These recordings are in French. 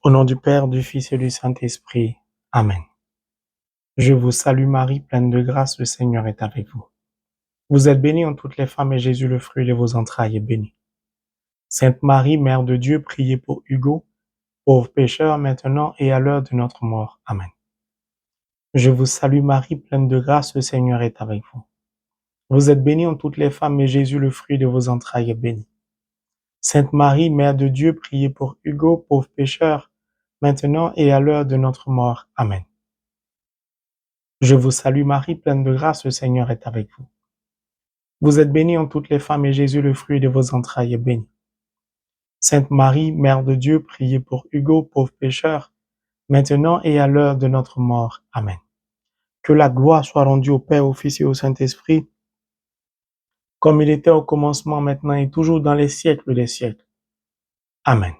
Au nom du Père, du Fils et du Saint-Esprit. Amen. Je vous salue Marie, pleine de grâce, le Seigneur est avec vous. Vous êtes bénie entre toutes les femmes et Jésus, le fruit de vos entrailles, est béni. Sainte Marie, Mère de Dieu, priez pour Hugo, pauvre pécheur, maintenant et à l'heure de notre mort. Amen. Je vous salue Marie, pleine de grâce, le Seigneur est avec vous. Vous êtes bénie entre toutes les femmes et Jésus, le fruit de vos entrailles, est béni. Sainte Marie, Mère de Dieu, priez pour Hugo, pauvre pécheur, maintenant et à l'heure de notre mort. Amen. Je vous salue Marie, pleine de grâce, le Seigneur est avec vous. Vous êtes bénie entre toutes les femmes et Jésus, le fruit de vos entrailles, est béni. Sainte Marie, Mère de Dieu, priez pour Hugo, pauvre pécheur, maintenant et à l'heure de notre mort. Amen. Que la gloire soit rendue au Père, au Fils et au Saint-Esprit, comme il était au commencement, maintenant et toujours dans les siècles des siècles. Amen.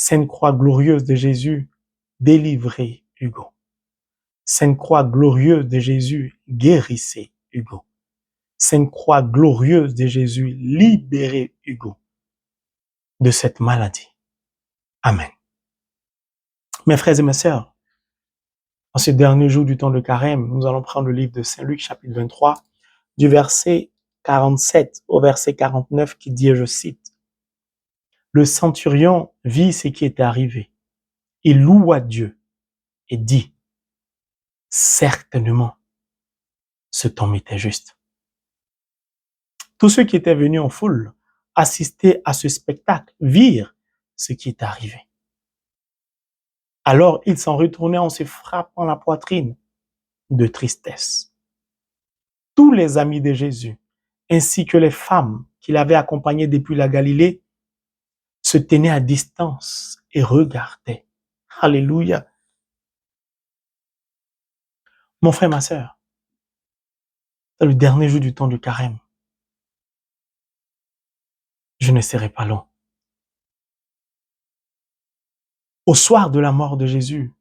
Sainte Croix glorieuse de Jésus, délivrez Hugo. Sainte Croix glorieuse de Jésus, guérissez Hugo. Sainte Croix glorieuse de Jésus, libérez Hugo de cette maladie. Amen. Mes frères et mes sœurs, en ce dernier jour du temps de carême, nous allons prendre le livre de Saint Luc, chapitre 23, du verset 47 au verset 49, qui dit, et je cite, « Le centurion vit ce qui était arrivé. Il loua Dieu et dit, « Certainement, cet homme était juste. » Tous ceux qui étaient venus en foule, assister à ce spectacle, virent ce qui est arrivé. Alors ils s'en retournaient en se frappant la poitrine de tristesse. Tous les amis de Jésus, ainsi que les femmes qui l'avaient accompagné depuis la Galilée, se tenaient à distance et regardaient. Alléluia. Mon frère, ma sœur, c'est le dernier jour du temps du carême. Je ne serai pas long. Au soir de la mort de Jésus,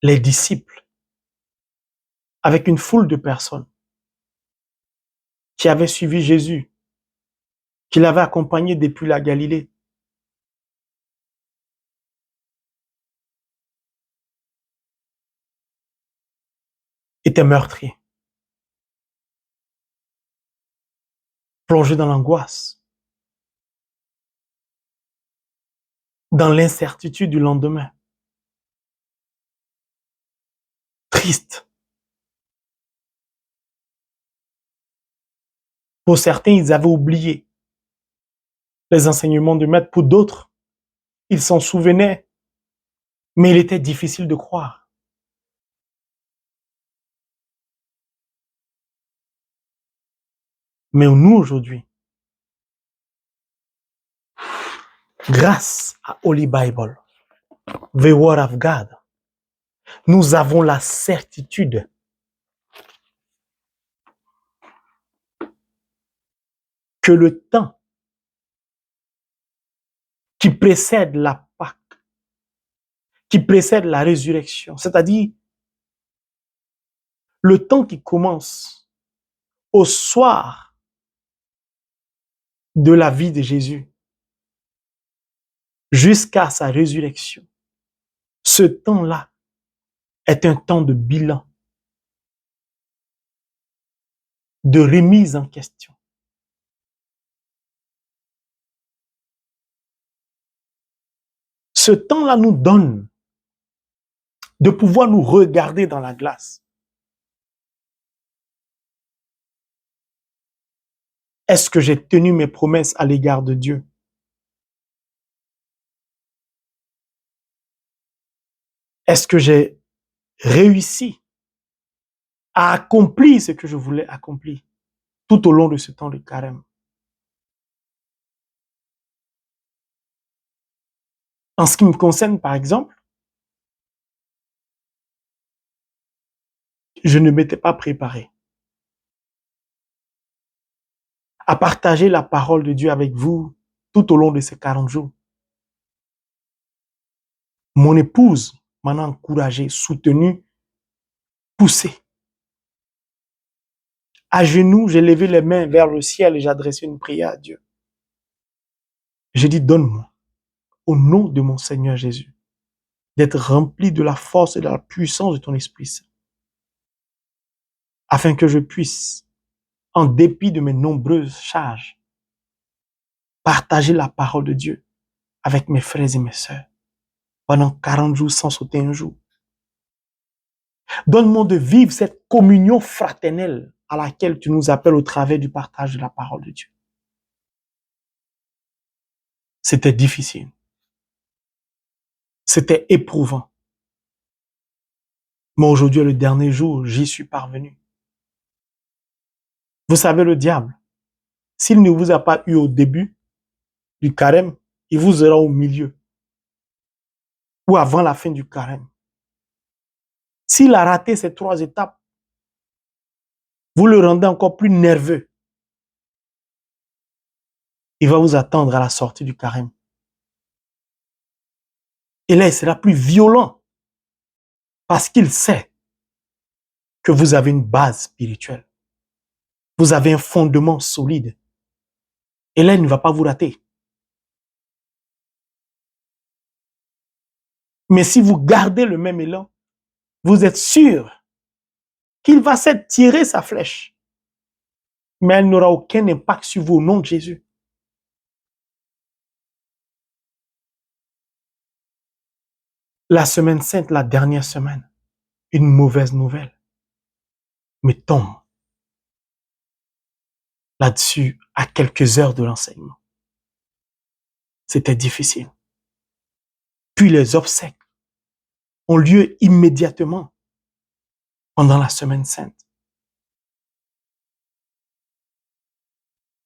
les disciples, avec une foule de personnes qui avaient suivi Jésus, qui l'avaient accompagné depuis la Galilée, étaient meurtris, plongés dans l'angoisse, dans l'incertitude du lendemain, tristes. Pour certains, ils avaient oublié les enseignements du Maître. Pour d'autres, ils s'en souvenaient, mais il était difficile de croire. Mais nous, aujourd'hui, grâce à Holy Bible, the Word of God, nous avons la certitude que le temps qui précède la Pâque, qui précède la résurrection, c'est-à-dire le temps qui commence au soir de la vie de Jésus jusqu'à sa résurrection, ce temps-là est un temps de bilan, de remise en question. Ce temps-là nous donne de pouvoir nous regarder dans la glace. Est-ce que j'ai tenu mes promesses à l'égard de Dieu? Est-ce que j'ai réussi à accomplir ce que je voulais accomplir tout au long de ce temps de carême? En ce qui me concerne, par exemple, je ne m'étais pas préparé à partager la parole de Dieu avec vous tout au long de ces 40 jours. Mon épouse m'en a encouragé, soutenu, poussé. À genoux, j'ai levé les mains vers le ciel et j'ai adressé une prière à Dieu. J'ai dit, donne-moi au nom de mon Seigneur Jésus, d'être rempli de la force et de la puissance de ton Esprit Saint, afin que je puisse, en dépit de mes nombreuses charges, partager la parole de Dieu avec mes frères et mes sœurs pendant 40 jours sans sauter un jour. Donne-moi de vivre cette communion fraternelle à laquelle tu nous appelles au travers du partage de la parole de Dieu. C'était difficile. C'était éprouvant. Mais aujourd'hui, le dernier jour, j'y suis parvenu. Vous savez, le diable, s'il ne vous a pas eu au début du carême, il vous aura au milieu ou avant la fin du carême. S'il a raté ces 3 étapes, vous le rendez encore plus nerveux. Il va vous attendre à la sortie du carême. Et là, il sera plus violent parce qu'il sait que vous avez une base spirituelle. Vous avez un fondement solide. Et là, il ne va pas vous rater. Mais si vous gardez le même élan, vous êtes sûr qu'il va tirer sa flèche. Mais elle n'aura aucun impact sur vous au nom de Jésus. La semaine sainte, la dernière semaine, une mauvaise nouvelle me tombe là-dessus à quelques heures de l'enseignement. C'était difficile. Puis les obsèques ont lieu immédiatement pendant la semaine sainte.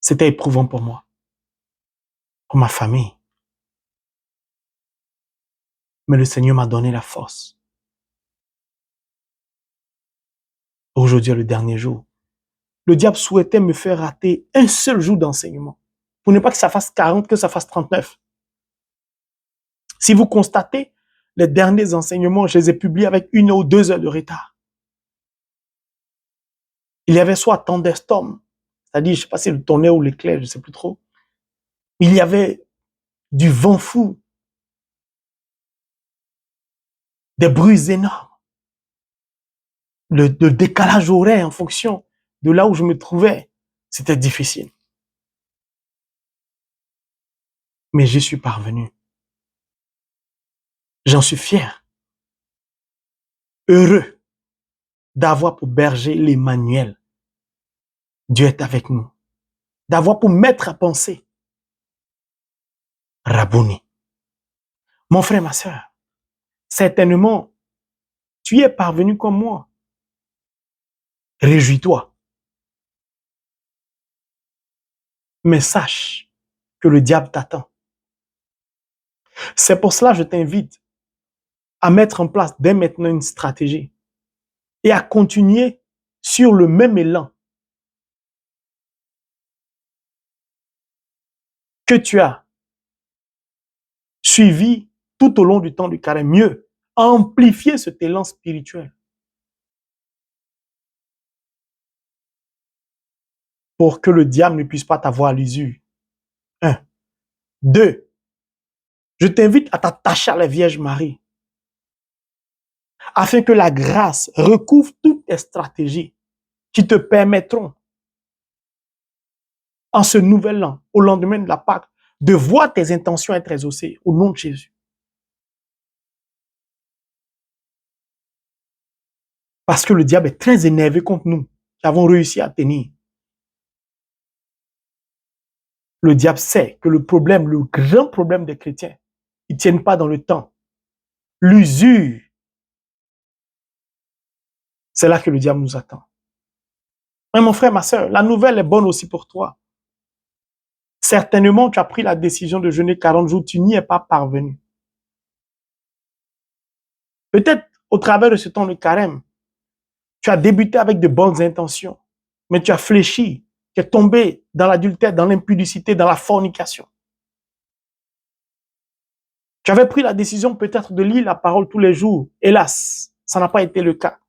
C'était éprouvant pour moi, pour ma famille. Mais le Seigneur m'a donné la force. Aujourd'hui est le dernier jour. Le diable souhaitait me faire rater un seul jour d'enseignement. Pour ne pas que ça fasse 40, que ça fasse 39. Si vous constatez, les derniers enseignements, je les ai publiés avec 1 ou 2 heures de retard. Il y avait soit thunderstorm, c'est-à-dire, je ne sais pas si le tonnerre ou l'éclair, je ne sais plus trop. Il y avait du vent fou, des bruits énormes, le décalage horaire en fonction de là où je me trouvais, c'était difficile. Mais j'y suis parvenu. J'en suis fier. Heureux d'avoir pour berger l'Emmanuel. Dieu est avec nous. D'avoir pour maître à penser Rabboni. Mon frère, ma sœur, certainement, tu y es parvenu comme moi. Réjouis-toi. Mais sache que le diable t'attend. C'est pour cela que je t'invite à mettre en place dès maintenant une stratégie et à continuer sur le même élan que tu as suivi tout au long du temps du carême. Mieux, amplifier cet élan spirituel pour que le diable ne puisse pas t'avoir à l'usure. 1. 2. Je t'invite à t'attacher à la Vierge Marie afin que la grâce recouvre toutes tes stratégies qui te permettront, en ce nouvel an, au lendemain de la Pâque, de voir tes intentions être exaucées au nom de Jésus. Parce que le diable est très énervé contre nous qui avons réussi à tenir. Le diable sait que le problème, le grand problème des chrétiens, ils ne tiennent pas dans le temps. L'usure, c'est là que le diable nous attend. Mais mon frère, ma soeur, la nouvelle est bonne aussi pour toi. Certainement, tu as pris la décision de jeûner 40 jours, tu n'y es pas parvenu. Peut-être au travers de ce temps de carême, tu as débuté avec de bonnes intentions, mais tu as fléchi, tu es tombé dans l'adultère, dans l'impudicité, dans la fornication. Tu avais pris la décision peut-être de lire la parole tous les jours. Hélas, ça n'a pas été le cas.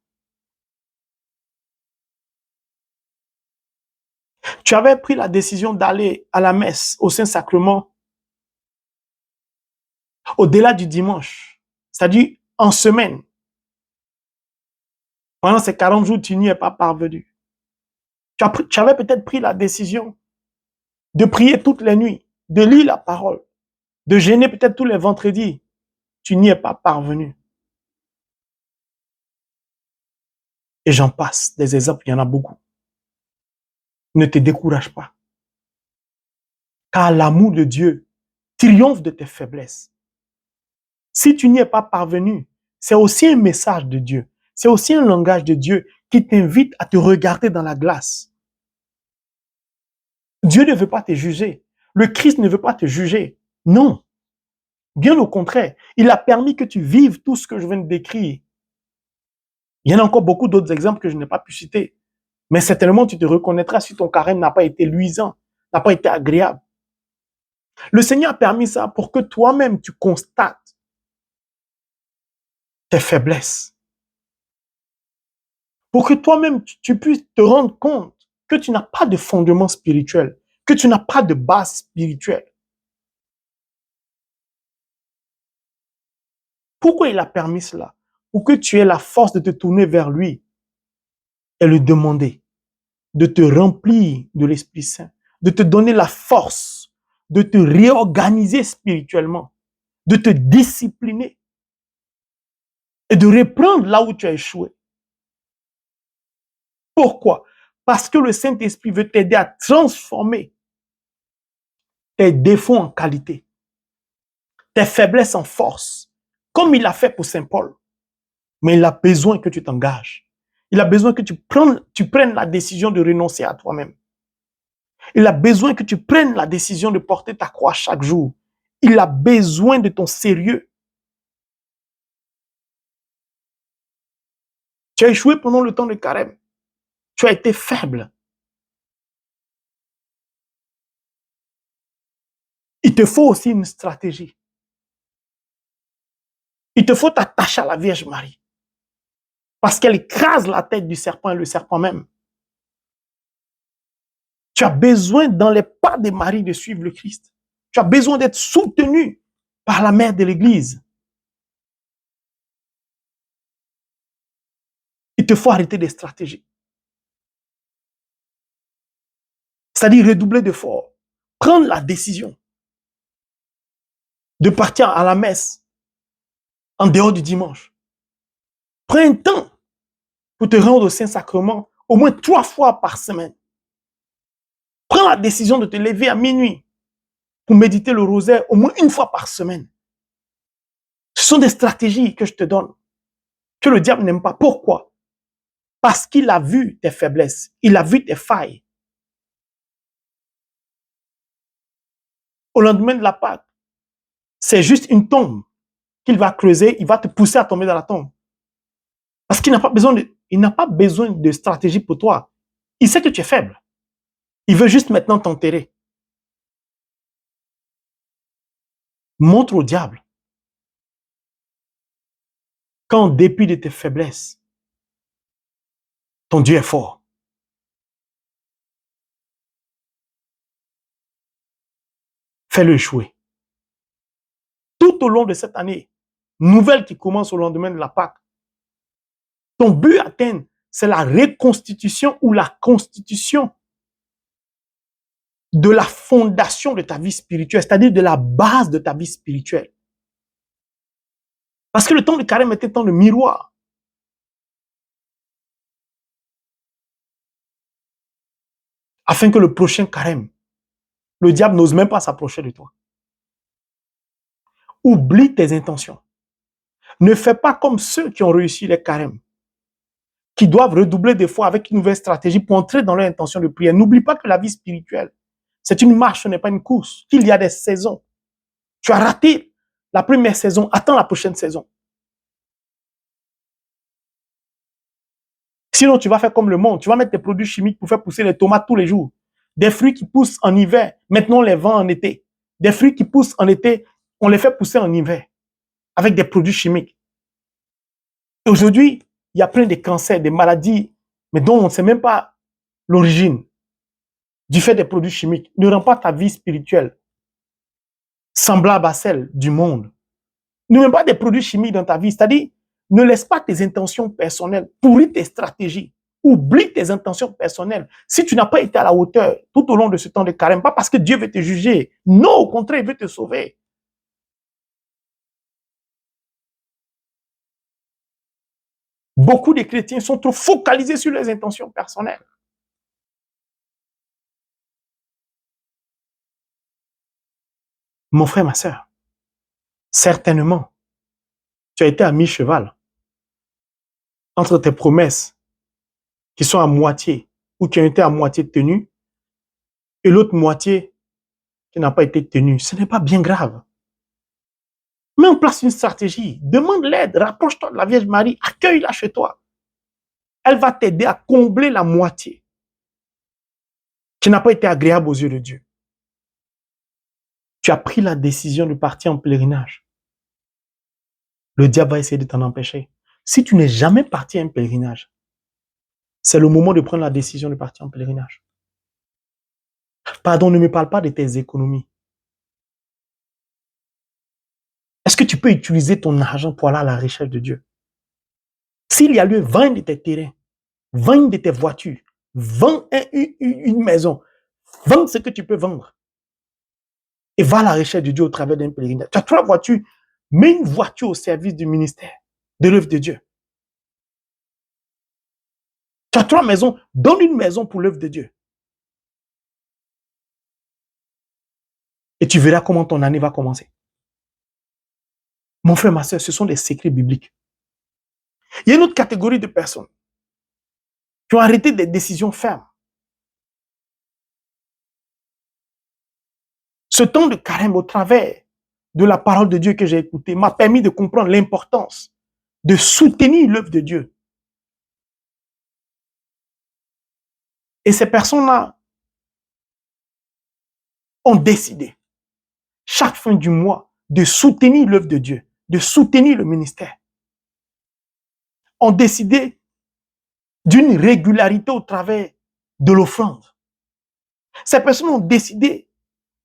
Tu avais pris la décision d'aller à la messe, au Saint-Sacrement. au-delà du dimanche, c'est-à-dire en semaine, pendant ces 40 jours, tu n'y es pas parvenu. Tu avais peut-être pris la décision de prier toutes les nuits, de lire la parole, de jeûner peut-être tous les vendredis. Tu n'y es pas parvenu. Et j'en passe, des exemples, il y en a beaucoup. Ne te décourage pas. Car l'amour de Dieu triomphe de tes faiblesses. Si tu n'y es pas parvenu, c'est aussi un message de Dieu. C'est aussi un langage de Dieu qui t'invite à te regarder dans la glace. Dieu ne veut pas te juger. Le Christ ne veut pas te juger. Non. Bien au contraire, il a permis que tu vives tout ce que je viens de décrire. Il y en a encore beaucoup d'autres exemples que je n'ai pas pu citer. Mais certainement, tu te reconnaîtras si ton carême n'a pas été luisant, n'a pas été agréable. Le Seigneur a permis ça pour que toi-même, tu constates tes faiblesses. Pour que toi-même, tu puisses te rendre compte que tu n'as pas de fondement spirituel, que tu n'as pas de base spirituelle. Pourquoi il a permis cela? Pour que tu aies la force de te tourner vers lui et lui demander de te remplir de l'Esprit Saint, de te donner la force, de te réorganiser spirituellement, de te discipliner et de reprendre là où tu as échoué. Pourquoi? Parce que le Saint-Esprit veut t'aider à transformer tes défauts en qualité, tes faiblesses en force, comme il l'a fait pour Saint Paul. Mais il a besoin que tu t'engages. Il a besoin que tu prennes la décision de renoncer à toi-même. Il a besoin que tu prennes la décision de porter ta croix chaque jour. Il a besoin de ton sérieux. Tu as échoué pendant le temps de carême. Tu as été faible. Il te faut aussi une stratégie. Il te faut t'attacher à la Vierge Marie. Parce qu'elle écrase la tête du serpent et le serpent même. Tu as besoin dans les pas de Marie de suivre le Christ. Tu as besoin d'être soutenu par la mère de l'Église. Il te faut arrêter des stratégies. C'est-à-dire redoubler d'efforts. Prendre la décision de partir à la messe en dehors du dimanche. Prends un temps pour te rendre au Saint-Sacrement au moins 3 fois par semaine. Prends la décision de te lever à minuit pour méditer le rosaire au moins 1 fois par semaine. Ce sont des stratégies que je te donne, que le diable n'aime pas. Pourquoi? Parce qu'il a vu tes faiblesses, il a vu tes failles. Au lendemain de la Pâque, c'est juste une tombe qu'il va creuser, il va te pousser à tomber dans la tombe. Parce qu'il n'a pas besoin de stratégie pour toi. Il sait que tu es faible. Il veut juste maintenant t'enterrer. Montre au diable qu'en dépit de tes faiblesses, ton Dieu est fort. Fais-le échouer. Tout au long de cette année, nouvelle qui commence au lendemain de la Pâque, ton but à atteindre, c'est la reconstitution ou la constitution de la fondation de ta vie spirituelle, c'est-à-dire de la base de ta vie spirituelle. Parce que le temps de carême était un temps de miroir. Afin que le prochain carême, le diable n'ose même pas s'approcher de toi. Oublie tes intentions. Ne fais pas comme ceux qui ont réussi les carèmes, qui doivent redoubler d'efforts avec une nouvelle stratégie pour entrer dans leur intention de prière. N'oublie pas que la vie spirituelle, c'est une marche, ce n'est pas une course, qu'il y a des saisons. Tu as raté la première saison, attends la prochaine saison. Sinon, tu vas faire comme le monde, tu vas mettre des produits chimiques pour faire pousser les tomates tous les jours. Des fruits qui poussent en hiver, maintenant on les vend en été. Des fruits qui poussent en été, on les fait pousser en hiver avec des produits chimiques. Et aujourd'hui, il y a plein de cancers, des maladies, mais dont on ne sait même pas l'origine du fait des produits chimiques. Ne rend pas ta vie spirituelle semblable à celle du monde. Ne mets pas des produits chimiques dans ta vie. C'est-à-dire, ne laisse pas tes intentions personnelles pourrir tes stratégies. Oublie tes intentions personnelles. Si tu n'as pas été à la hauteur tout au long de ce temps de carême, pas parce que Dieu veut te juger. Non, au contraire, il veut te sauver. Beaucoup de chrétiens sont trop focalisés sur leurs intentions personnelles. Mon frère, ma soeur, certainement, tu as été à mi-cheval entre tes promesses qui sont à moitié ou qui ont été à moitié tenues et l'autre moitié qui n'a pas été tenue. Ce n'est pas bien grave. Mets en place une stratégie. Demande l'aide. Rapproche-toi de la Vierge Marie. Accueille-la chez toi. Elle va t'aider à combler la moitié qui n'a pas été agréable aux yeux de Dieu. Tu as pris la décision de partir en pèlerinage. Le diable va essayer de t'en empêcher. Si tu n'es jamais parti à un pèlerinage, c'est le moment de prendre la décision de partir en pèlerinage. Pardon, ne me parle pas de tes économies. Est-ce que tu peux utiliser ton argent pour aller à la recherche de Dieu? S'il y a lieu, vends de tes terrains, vends de tes voitures, vends une maison, vends ce que tu peux vendre. Et va à la recherche de Dieu au travers d'un pèlerinage. Tu as 3 voitures, mets une voiture au service du ministère, de l'œuvre de Dieu. Tu as 3 maisons, donne une maison pour l'œuvre de Dieu. Et tu verras comment ton année va commencer. Mon frère, ma soeur, ce sont des secrets bibliques. Il y a une autre catégorie de personnes qui ont arrêté des décisions fermes. Ce temps de carême au travers de la parole de Dieu que j'ai écoutée m'a permis de comprendre l'importance de soutenir l'œuvre de Dieu. Et ces personnes-là ont décidé, chaque fin du mois, de soutenir l'œuvre de Dieu, de soutenir le ministère. Ont décidé d'une régularité au travers de l'offrande. Ces personnes ont décidé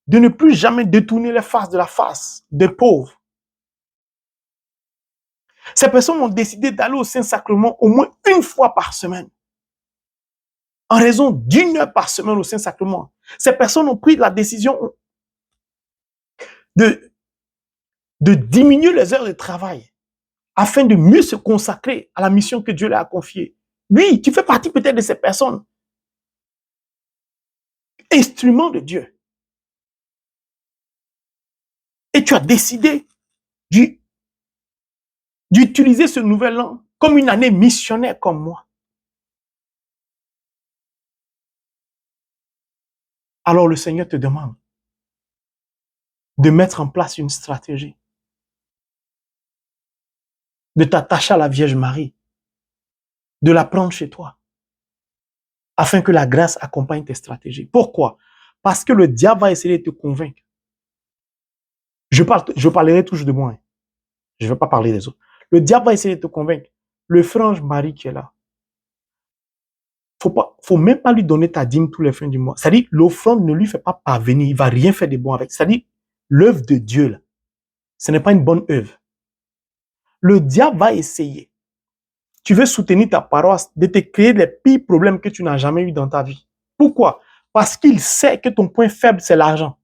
de ne plus jamais détourner les faces de la face des pauvres. Ces personnes ont décidé d'aller au Saint-Sacrement au moins une fois par semaine. En raison d'1 heure par semaine au Saint-Sacrement. Ces personnes ont pris la décision de diminuer les heures de travail afin de mieux se consacrer à la mission que Dieu leur a confiée. Oui, tu fais partie peut-être de ces personnes. Instrument de Dieu. Et tu as décidé d'utiliser ce nouvel an comme une année missionnaire comme moi. Alors le Seigneur te demande de mettre en place une stratégie, de t'attacher à la Vierge Marie, de la prendre chez toi, afin que la grâce accompagne tes stratégies. Pourquoi? Parce que le diable va essayer de te convaincre. Je parlerai toujours de moi. Hein. Je ne vais pas parler des autres. Le diable va essayer de te convaincre. Le frange Marie qui est là, faut même pas lui donner ta dîme tous les fins du mois. C'est-à-dire, l'offrande ne lui fait pas parvenir. Il va rien faire de bon avec. C'est-à-dire, l'œuvre de Dieu, là, ce n'est pas une bonne œuvre. Le diable va essayer. Tu veux soutenir ta paroisse, de te créer les pires problèmes que tu n'as jamais eu dans ta vie. Pourquoi? Parce qu'il sait que ton point faible, c'est l'argent.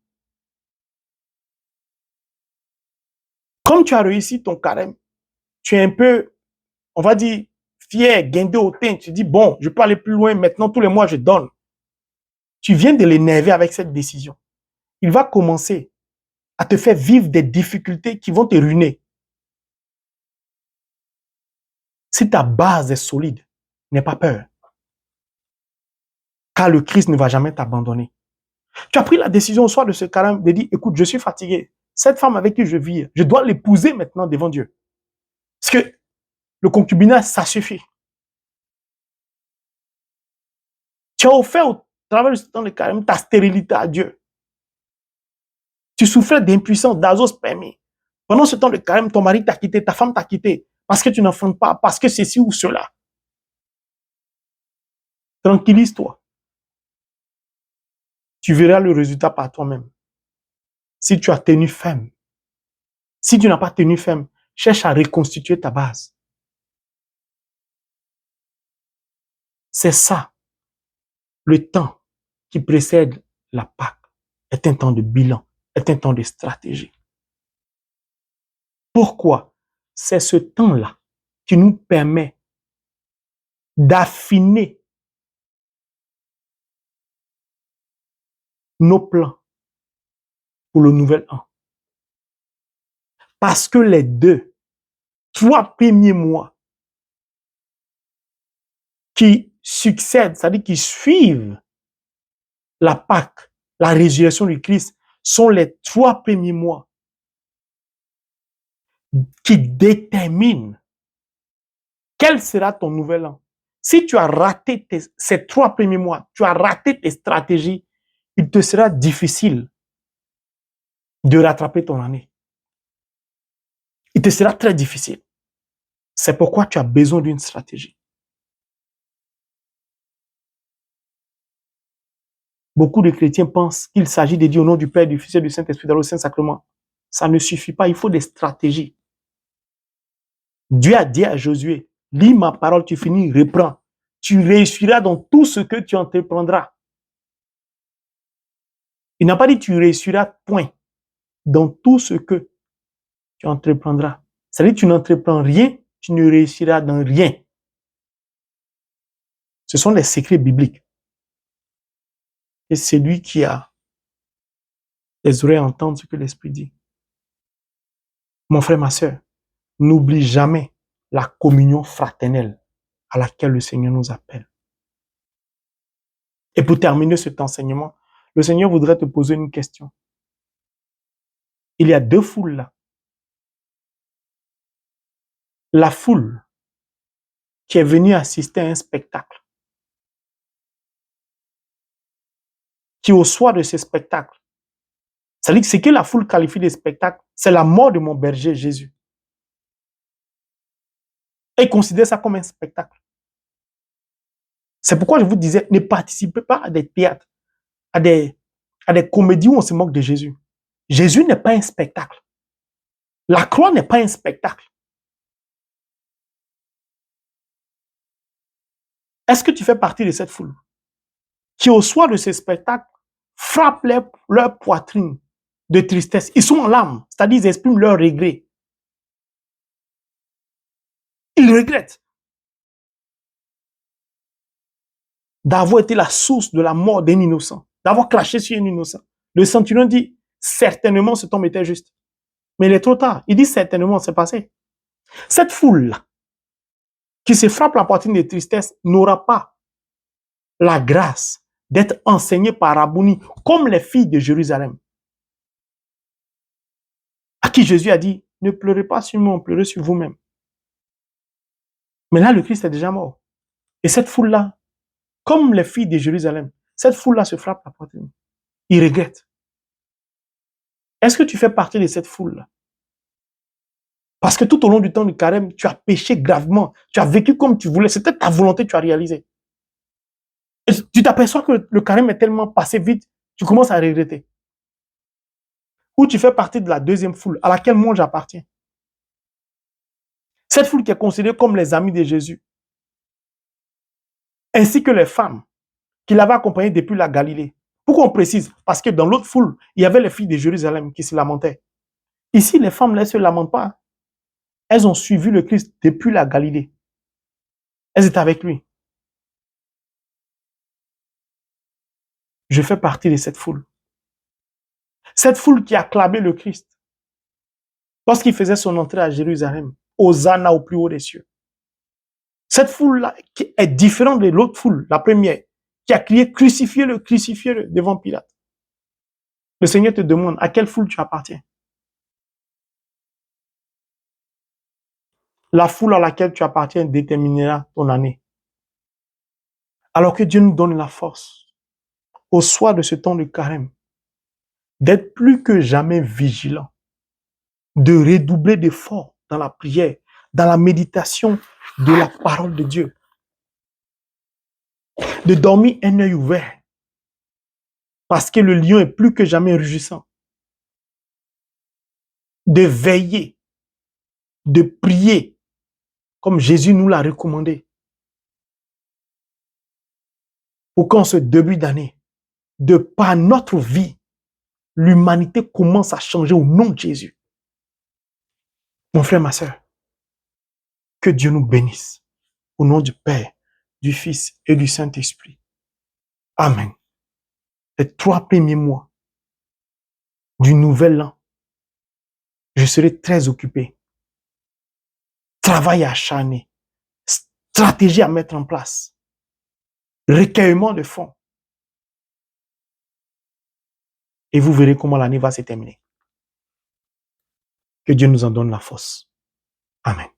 Comme tu as réussi ton carême, tu es un peu, on va dire, fier, guindé au teint. Tu dis, bon, je peux aller plus loin. Maintenant, tous les mois, je donne. Tu viens de l'énerver avec cette décision. Il va commencer à te faire vivre des difficultés qui vont te ruiner. Si ta base est solide, n'aie pas peur. Car le Christ ne va jamais t'abandonner. Tu as pris la décision au soir de ce carême de dire, écoute, je suis fatigué. Cette femme avec qui je vis, je dois l'épouser maintenant devant Dieu. Parce que le concubinage, ça suffit. Tu as offert au travers de ce temps de carême ta stérilité à Dieu. Tu souffrais d'impuissance, d'azoospermie. Pendant ce temps de carême, ton mari t'a quitté, ta femme t'a quitté, parce que tu n'enfantes pas, parce que ceci ou cela. Tranquillise-toi. Tu verras le résultat par toi-même. Si tu as tenu ferme Si tu n'as pas tenu ferme, cherche à reconstituer ta base. C'est ça, le temps qui précède la Pâque est un temps de bilan, est un temps de stratégie. Pourquoi? C'est ce temps-là qui nous permet d'affiner nos plans pour le nouvel an. Parce que les 3 premiers mois qui succèdent, c'est-à-dire qui suivent la Pâque, la résurrection du Christ, sont les 3 premiers mois qui déterminent quel sera ton nouvel an. Si tu as raté ces 3 premiers mois, tu as raté tes stratégies, il te sera difficile de rattraper ton année. Il te sera très difficile. C'est pourquoi tu as besoin d'une stratégie. Beaucoup de chrétiens pensent qu'il s'agit de dire au nom du Père, du Fils et du Saint-Esprit dans le Saint-Sacrement. Ça ne suffit pas, il faut des stratégies. Dieu a dit à Josué, lis ma parole, tu finis, reprends. Tu réussiras dans tout ce que tu entreprendras. Il n'a pas dit tu réussiras, point. Dans tout ce que tu entreprendras. C'est-à-dire tu n'entreprends rien, tu ne réussiras dans rien. Ce sont les secrets bibliques. Et c'est lui qui a les oreilles à entendre ce que l'Esprit dit. Mon frère, ma sœur, n'oublie jamais la communion fraternelle à laquelle le Seigneur nous appelle. Et pour terminer cet enseignement, le Seigneur voudrait te poser une question. Il y a 2 foules là. La foule qui est venue assister à un spectacle, qui au soir de ce spectacle, c'est-à-dire que ce que la foule qualifie de spectacle, c'est la mort de mon berger Jésus. Et considère ça comme un spectacle. C'est pourquoi je vous disais, ne participez pas à des théâtres, à des comédies où on se moque de Jésus. Jésus n'est pas un spectacle. La croix n'est pas un spectacle. Est-ce que tu fais partie de cette foule qui, au soir de ce spectacle, frappe leur poitrine de tristesse? Ils sont en larmes, c'est-à-dire ils expriment leur regret. Ils regrettent d'avoir été la source de la mort d'un innocent, d'avoir craché sur un innocent. Le centurion dit, certainement cet homme était juste. Mais il est trop tard. Il dit certainement, c'est passé. Cette foule-là, qui se frappe la poitrine de tristesse, n'aura pas la grâce d'être enseignée par Rabouni comme les filles de Jérusalem. À qui Jésus a dit, ne pleurez pas sur moi, pleurez sur vous-même. Mais là, le Christ est déjà mort. Et cette foule-là, comme les filles de Jérusalem, cette foule-là se frappe la poitrine. Ils regrettent. Est-ce que tu fais partie de cette foule-là? Parce que tout au long du temps du carême, tu as péché gravement. Tu as vécu comme tu voulais. C'était ta volonté, tu as réalisé. Et tu t'aperçois que le carême est tellement passé vite, tu commences à regretter. Ou tu fais partie de la deuxième foule, à laquelle moi j'appartiens. Cette foule qui est considérée comme les amis de Jésus, ainsi que les femmes qui l'avaient accompagné depuis la Galilée. Pourquoi on précise? Parce que dans l'autre foule, il y avait les filles de Jérusalem qui se lamentaient. Ici, les femmes, elles ne se lamentent pas. Elles ont suivi le Christ depuis la Galilée. Elles étaient avec lui. Je fais partie de cette foule. Cette foule qui acclamait le Christ lorsqu'il faisait son entrée à Jérusalem, Hosanna au plus haut des cieux. Cette foule-là qui est différente de l'autre foule, la première, qui a crié crucifiez-le devant Pilate. Le Seigneur te demande à quelle foule tu appartiens. La foule à laquelle tu appartiens déterminera ton année. Alors que Dieu nous donne la force, au soir de ce temps de carême, d'être plus que jamais vigilant, de redoubler d'efforts dans la prière, dans la méditation de la parole de Dieu, de dormir un œil ouvert, parce que le lion est plus que jamais rugissant, de veiller, de prier, comme Jésus nous l'a recommandé, pour qu'en ce début d'année, de par notre vie, l'humanité commence à changer au nom de Jésus. Mon frère, ma soeur, que Dieu nous bénisse. Au nom du Père, du Fils et du Saint-Esprit. Amen. Les 3 premiers mois du nouvel an, je serai très occupé. Travail acharné, stratégie à mettre en place, recueillement de fonds. Et vous verrez comment l'année va se terminer. Que Dieu nous en donne la force. Amen.